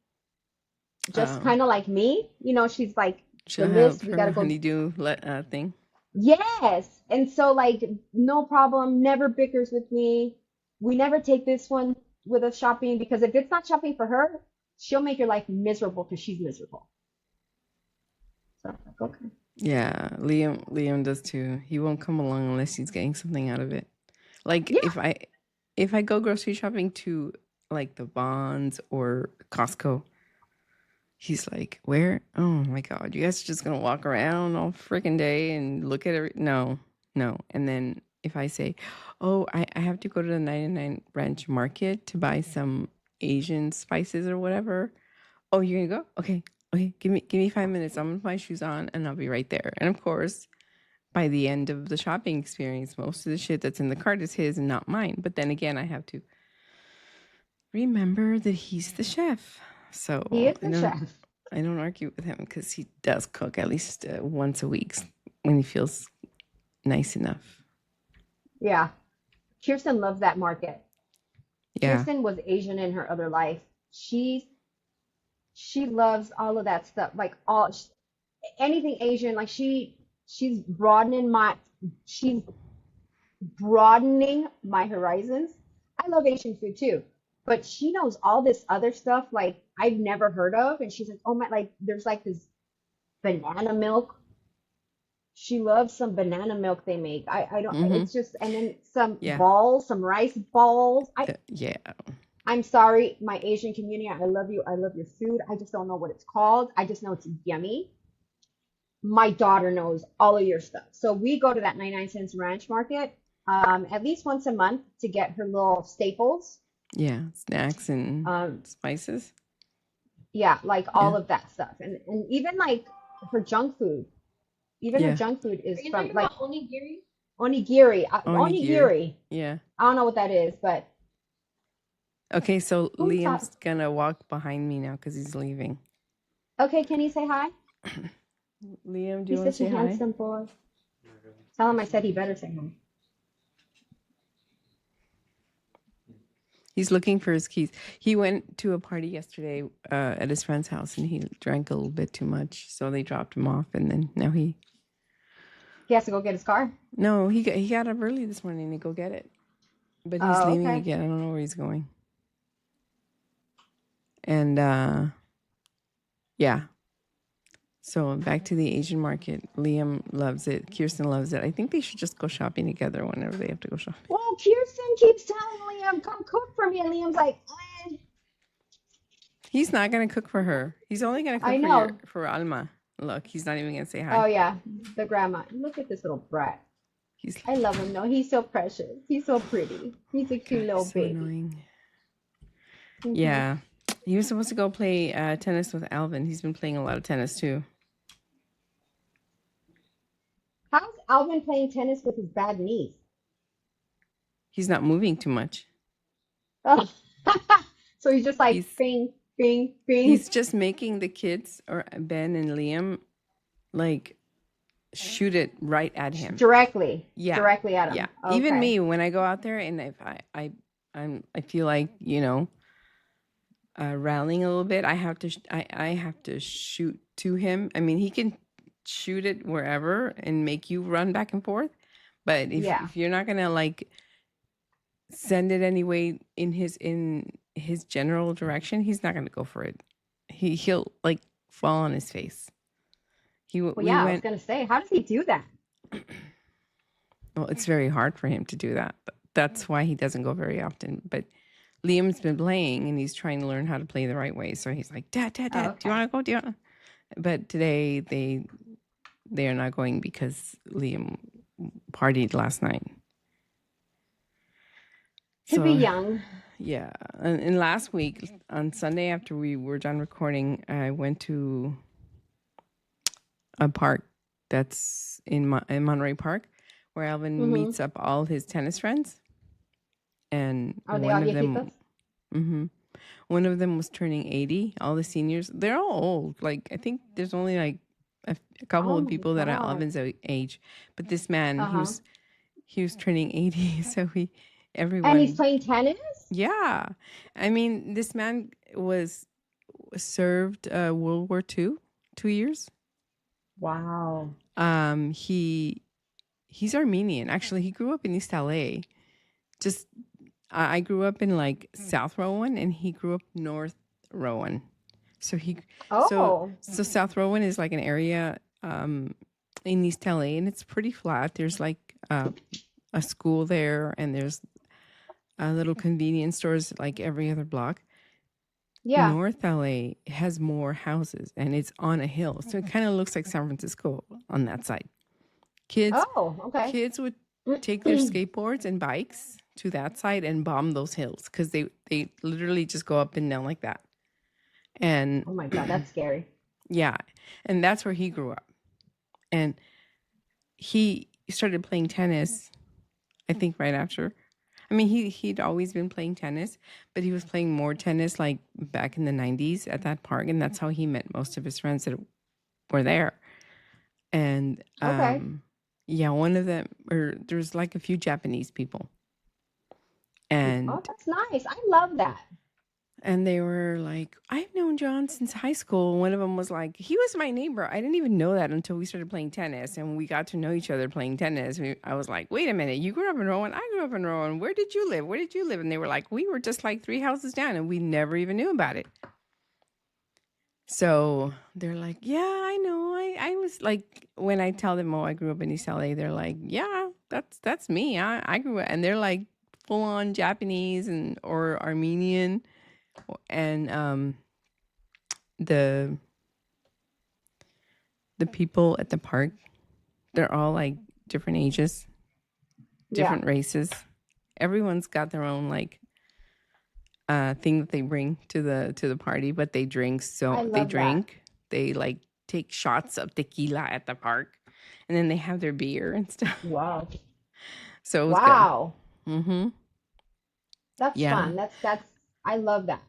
just Oh, kind of like me, she's like the she'll have list. We her gotta go. honeydew thing. Yes. And so like no problem, never bickers with me. We never take this one with us shopping because if it's not shopping for her, she'll make your life miserable because she's miserable. So I'm like, okay. Yeah, Liam does too. He won't come along unless he's getting something out of it. Like Yeah. if I go grocery shopping to like the Bonds or Costco, he's like, "Where? Oh my god, you guys are just gonna walk around all freaking day and look at it? No, no." And then if I say, "Oh, I have to go to the 99 Ranch Market to buy some Asian spices or whatever," oh, you're gonna go? Okay, okay. Give me 5 minutes. I'm gonna put my shoes on and I'll be right there. And of course, by the end of the shopping experience, most of the shit that's in the cart is his and not mine. But then again, I have to remember that he's the chef. So He is the chef. I don't argue with him because he does cook at least once a week when he feels nice enough. Yeah. Kirsten loves that market. Yeah. Kirsten was Asian in her other life. She loves all of that stuff, like all anything Asian. Like she's broadening she's broadening my horizons. I love Asian food too, but she knows all this other stuff like I've never heard of, and she's like, oh my, like there's like this banana milk. She loves some banana milk they make. I don't. Mm-hmm. It's just, and then some Yeah. balls, some rice balls. Yeah. I'm sorry, my Asian community. I love you. I love your food. I just don't know what it's called. I just know it's yummy. My daughter knows all of your stuff. So we go to that 99 cents ranch market at least once a month to get her little staples. Yeah. Snacks and Um, spices. yeah, like Yeah. all of that stuff. And even like her junk food. Even her Yeah. junk food Are is you from talking like about onigiri? onigiri. Onigiri. Onigiri. Yeah. I don't know what that is, but Okay, so who taught? Liam's gonna walk behind me now because he's leaving. Okay, can you say hi? Liam, do you He's want to such a say hi? handsome boy. Tell him I said he better say hi. He's looking for his keys. He went to a party yesterday at his friend's house and he drank a little bit too much, so they dropped him off. And then now He has to go get his car. he got up early this morning to go get it, but he's Oh, leaving okay. again. I don't know where he's going. And yeah, so back to the Asian market. Liam loves it. Kirsten loves it. I think they should just go shopping together whenever they have to go shopping. Well, Kirsten keeps telling Liam, come cook for me. And Liam's like, He's not gonna cook for her. He's only gonna I cook know. for Alma. Look, he's not even gonna say Oh, hi. yeah, the grandma. Look at this little brat. He's I love him, though. He's so precious. He's so pretty. He's a cute God, little he's so baby. annoying. Hmm. Yeah, he was supposed to go play tennis with Alvin. He's been playing a lot of tennis too. How's Alvin playing tennis with his bad knees? He's not moving too much. Oh. So he's just like He's bing, bing, bing. he's just making the kids or Ben and Liam like shoot it right at him. Directly, Yeah, directly at yeah. him. Even Okay. me when I go out there and if I feel like rallying a little bit, I have to I have to shoot to him. I mean, he can shoot it wherever and make you run back and forth, but Yeah. if you're not gonna like send it anyway in his general direction, he's not gonna go for it. He'll like fall on his face. Well, We yeah, I was went. gonna say, how does he do that? Well, it's very hard for him to do that. That's why he doesn't go very often. But Liam's been playing and he's trying to learn how to play the right way. So he's like, Dad, Dad, Oh, Dad, do you okay. want to go? Do you want? But today they are not going because Liam partied last night. To be So young. yeah, and last week on Sunday after we were done recording, I went to a park that's in Monterey Park, where Alvin Mm-hmm. meets up all his tennis friends, and Are they all viejitos? one of them was turning 80. All the seniors, they're all old. Like I think there's only like a couple Oh of my people that are God. Alvin's age, but this man, Uh-huh. he was turning 80, so And he's everyone, playing tennis? yeah. I mean, this man was served World War II, 2 years. Wow. He's Armenian. Actually, he grew up in East LA. Just I grew up in like South Rowan, and he grew up North Rowan. So Oh. so South Rowan is like an area in East LA, and it's pretty flat. There's like a school there, and there's little convenience stores like every other block. Yeah. North LA has more houses, and it's on a hill, so it kind of looks like San Francisco on that side. Kids Oh, okay. kids would take their skateboards and bikes to that side and bomb those hills because they literally just go up and down like that. And Oh my God, that's scary. yeah, and that's where he grew up. And he started playing tennis, I think, right after. I mean, he'd always been playing tennis, but he was playing more tennis like back in the 90s at that park, and that's how he met most of his friends that were there. And Okay. yeah, one of them, or there's like a few Japanese people, Oh, and that's nice. I love that. they were like, I've known John since high school. One of them was like, he was my neighbor. I didn't even know that until we started playing tennis, and we got to know each other playing tennis. I was like, wait a minute, you grew up in Rowan, I grew up in Rowan. Where did you live? Where did you live? And they were like, we were just like 3 houses down, and we never even knew about it. So they're like, yeah, I know. I was like, when I tell them, oh, I grew up in East LA, they're like, yeah, that's me. I grew up, and they're like full on Japanese and or Armenian, and the people at the park, they're all like different ages, Yeah. different races. Everyone's got their own like thing that they bring to the party, but they drink. I So love they that. drink. They like take shots of tequila at the park, and then they have their beer and stuff. Wow. So it was good. Wow. That's Yeah. fun. That's I love that.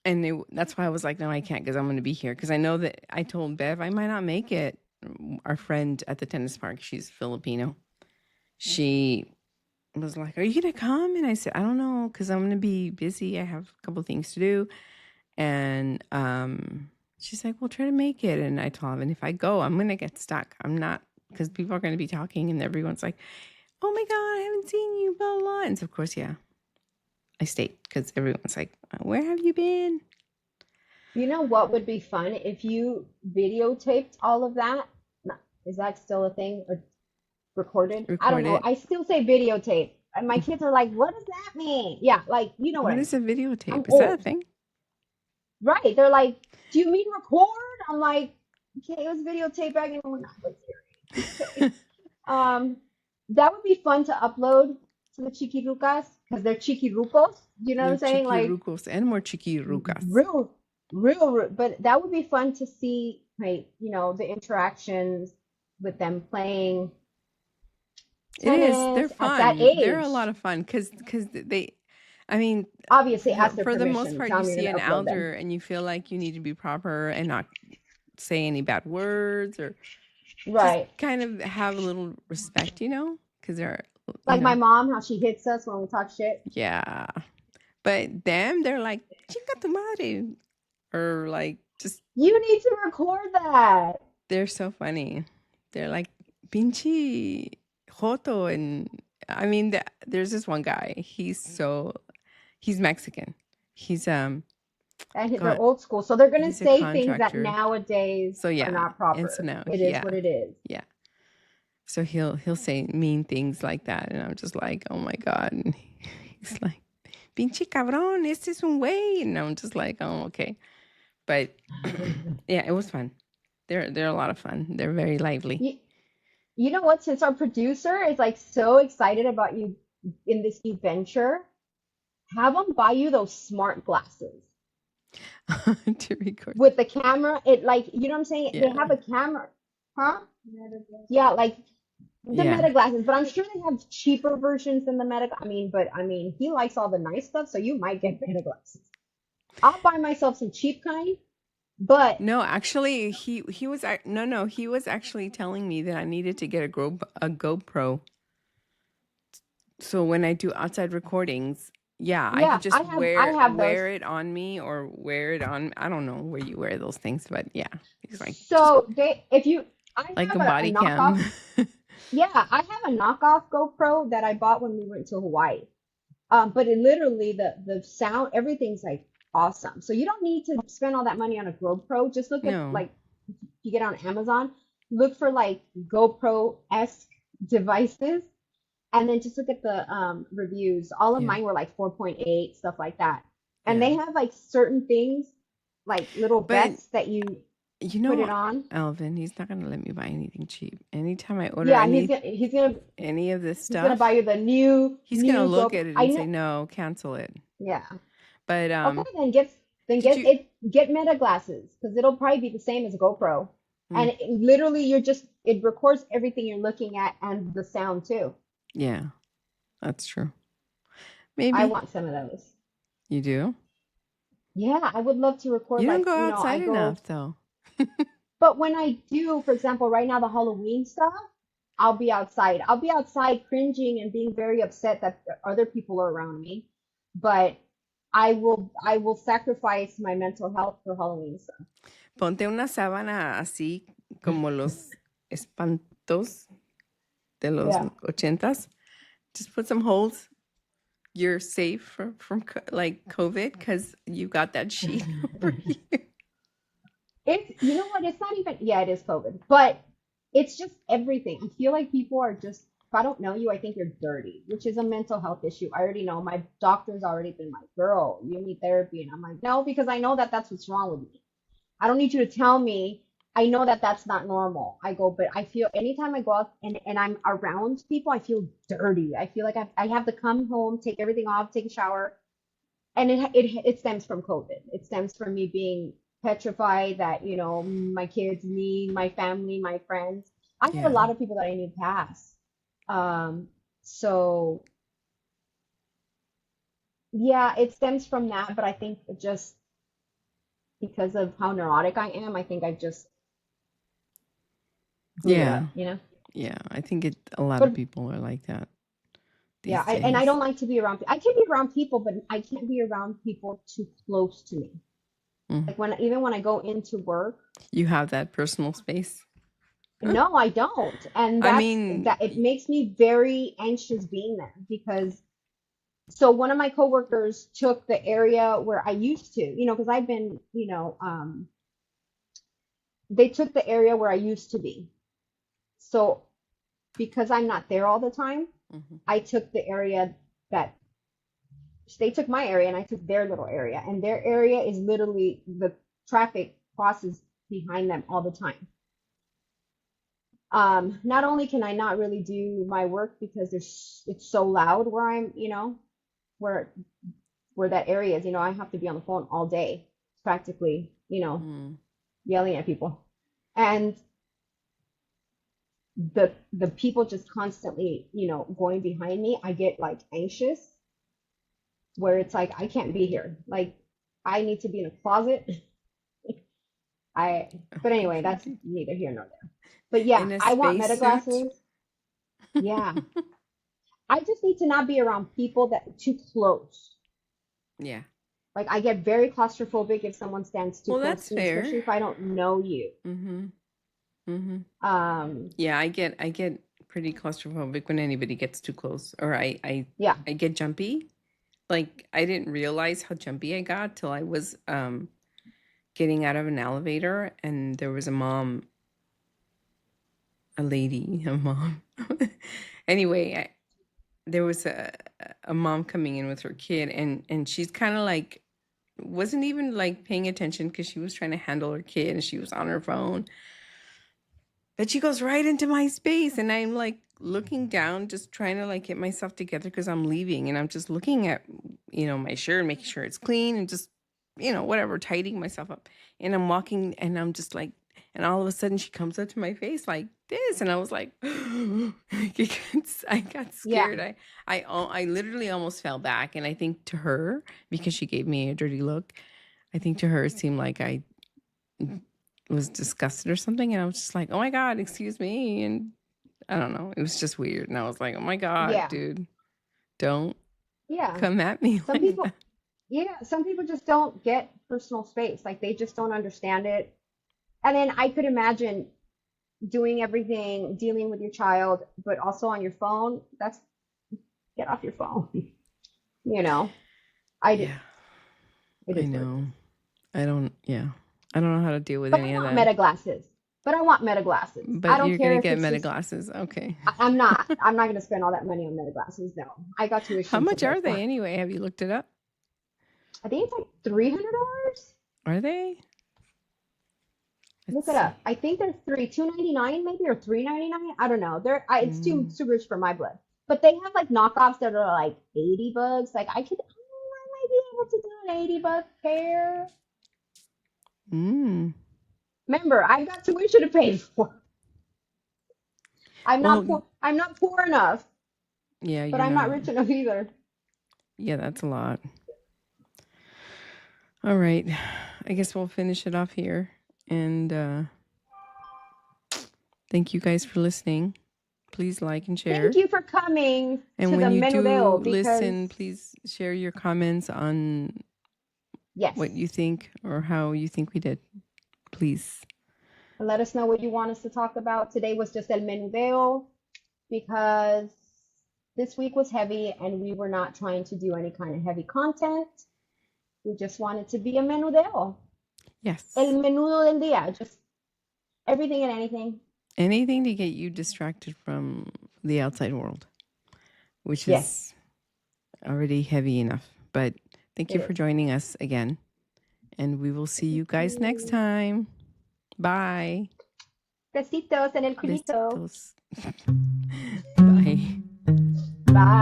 And that's why I was like, no, I can't because I'm going to be here. Because I know that I told Bev I might not make it. Our friend at the tennis park, she's Filipino. She was like, are you going to come? And I said, I don't know because I'm going to be busy. I have a couple things to do. And she's like, well, try to make it. And I told him, and if I go, I'm going to get stuck. I'm not, because people are going to be talking and everyone's like, oh my God, I haven't seen you, blah, blah, blah. And so, of course, yeah, I stayed because everyone's like, where have you been? You know what would be fun if you videotaped all of that? Is that still a thing or recorded? I don't Record know. it. I still say videotape. And my kids are like, what does that mean? Yeah, like you know what I What mean. is a videotape? I'm Is that a old. thing? Right. They're like, do you mean record? I'm like, okay, it was videotape back in when I was here. Okay. That would be fun to upload to the Chiquirucas because they're Chiquirucos. You know what They're I'm saying? Like chiquirucos and more chiquirucas. real, but that would be fun to see, like, the interactions with them playing. It is. They're tennis at that fun. They're a lot age. of fun because they, I mean, Obviously, ask their for the most permission. part, Tell you them you're see going an to upload them. elder and you feel like you need to be proper and not say any bad words or just Right. kind of have a little respect, because they're, Like my mom, how she hits us when we talk shit. yeah. But them, they're like, chinga tu madre. Or like, just, You need to record that. they're so funny. They're like, pinchi joto. And I mean, there's this one guy. He's Mexican. He's, And they're got, old school. So they're going to he's a say things that contractor. nowadays So are yeah. not And so proper. now, It is yeah. what it is. Yeah. So he'll say mean things like that. And I'm just like, oh my God. And he's like, pinche cabrón, este es un güey. And I'm just like, oh, okay. But yeah, it was fun. They're a lot of fun. They're very lively. You know what? Since our producer is like so excited about you in this new venture, have them buy you those smart glasses To record. with the camera. It like, you know what I'm saying? They Yeah. have a camera, huh? Yeah, like the Yeah. Meta glasses, but I'm sure they have cheaper versions than the Meta. I mean, he likes all the nice stuff, so you might get Meta glasses. I'll buy myself some cheap kind, but No, actually, he was no, he was actually telling me that I needed to get a GoPro. So when I do outside recordings, yeah, I yeah, could just I have those. wear it on me or wear it on. I don't know where you wear those things, but yeah, he's like just So they, if you, I like have a a body knockoff. cam. Yeah, I have a knockoff GoPro that I bought when we went to Hawaii. But it literally the sound, everything's like awesome. So you don't need to spend all that money on a GoPro. Just look at No. like if you get on Amazon, look for like GoPro-esque devices, and then just look at the reviews. All of Yeah. mine were like 4.8, stuff like that. And Yeah. they have like certain things, like little But vests that you you put it know, on. Alvin, he's not gonna let me buy anything cheap. Anytime I order Yeah, any of this he's gonna stuff, buy you the he's gonna new look GoPro. at it I and say, know. "No, cancel it." Yeah. But Okay, then did get you? it get Meta glasses because it'll probably be the same as a GoPro. Mm, And literally it records everything you're looking at and the sound too. yeah, that's true. I Maybe want some of those. you do. Yeah, I would love to record You don't like, go I outside go, enough, though. but when I do, for example, right now the Halloween stuff, I'll be outside. I'll be outside cringing and being very upset that other people are around me. But I will sacrifice my mental health for Halloween stuff. Ponte una sábana así como los espantos de los Yeah. 80s. Just put some holes. You're safe from like COVID because you got that sheet over you. You know what? It's not even, yeah, it is COVID, but it's just everything. I feel like people are just, if I don't know you, I think you're dirty, which is a mental health issue. I already know. My doctor's already been like, girl, you need therapy. And I'm like, no, because I know that that's what's wrong with me. I don't need you to tell me. I know that that's not normal. I go, but I feel anytime I go out and I'm around people, I feel dirty. I feel like I have to come home, take everything off, take a shower, and it stems from COVID. It stems from me being petrified that, my kids, me, my family, my friends. I have a Yeah. lot of people that I need to pass. So yeah, it stems from that, but I think just because of how neurotic I am, I think I just blew it Yeah. up. Yeah. I think a lot of But people are like that yeah, these and I days. don't like to be around. I can be around people, but I can't be around people too close to me. Mm. Like even when I go into work, You have that personal space. no, I don't. And I mean, that it makes me very anxious being there because so one of my coworkers took the area where I used to, because I've been, they took the area where I used to be. So because I'm not there all the time, mhm. I took the area that they took my area and I took their little area. And their area is literally the traffic crosses behind them all the time. Not only can I not really do my work because it's so loud where I'm, where where that area is, I have to be on the phone all day, practically, Mm. yelling at people. And the people just constantly, going behind me, I get like anxious where it's like I can't be here. Like I need to be in a closet. I but anyway, that's neither here nor there. But yeah, In a I want space meta suit. glasses. Yeah. I just need to not be around people that are too close. Yeah. Like I get very claustrophobic if someone stands too Well, close that's to me, fair. especially if I don't know you. Mm-hmm. Mm-hmm. Um, Yeah, I get pretty claustrophobic when anybody gets too close, or yeah. I get jumpy. Like I didn't realize how jumpy I got till I was getting out of an elevator, and there was a mom. Anyway, there was a mom coming in with her kid, and she's kind of like wasn't even like paying attention because she was trying to handle her kid and she was on her phone. But she goes right into my space, and I'm like looking down, just trying to like get myself together because I'm leaving, and I'm just looking at my shirt, making sure it's clean, and just whatever, tidying myself up. And I'm walking, and I'm just like, and all of a sudden she comes up to my face like this, and I was like, I got Yeah. scared. I literally almost fell back, and I think to her, because she gave me a dirty look, I think to her it seemed like I was disgusted or something, and I was just like, oh my god, excuse me. And I don't know, it was just weird, and I was like, oh my god, Yeah. dude, don't Yeah. come at me Some like people, that. yeah, some people just don't get personal space. Like they just don't understand it. And then I could imagine doing everything, dealing with your child, but also on your phone. That's Get off your phone. You know, I did. Yeah, It I is what it know. is. I don't know how to deal with But I any of want that. meta glasses. But I want meta glasses. I But don't you're care gonna if get it's meta just. glasses, okay. I'm not. I'm not going to spend all that money on meta glasses. No, I got How tuition to much pay are for. they anyway? Have you looked it up? I think it's like $300. Are they? Let's Look it see. up. I think they're 299 maybe, or 399. I don't know. It's Mm. too rich for my blood. But they have like knockoffs that are like $80. Like I might be able to do an $80 pair. Mm. Remember, I've got tuition to pay for. I'm not Well, poor. I'm not poor enough, yeah, but you're I'm not not. rich enough either. Yeah, that's a lot. All right, I guess we'll finish it off here, and thank you guys for listening. Please like and share. Thank you for coming And to the when you do menudeo because listen, please share your comments on yes, what you think or how you think we did. Please. let us know what you want us to talk about. Today was just el menudeo because this week was heavy and we were not trying to do any kind of heavy content. We just wanted to be a menudeo. Yes. El menudo del día, just everything and anything. Anything to get you distracted from the outside world, which Yes, is already heavy enough. But thank you it for is. joining us again. And we will see Thank you guys next you. time. Bye. Besitos en el culito. Besitos. Bye. Bye.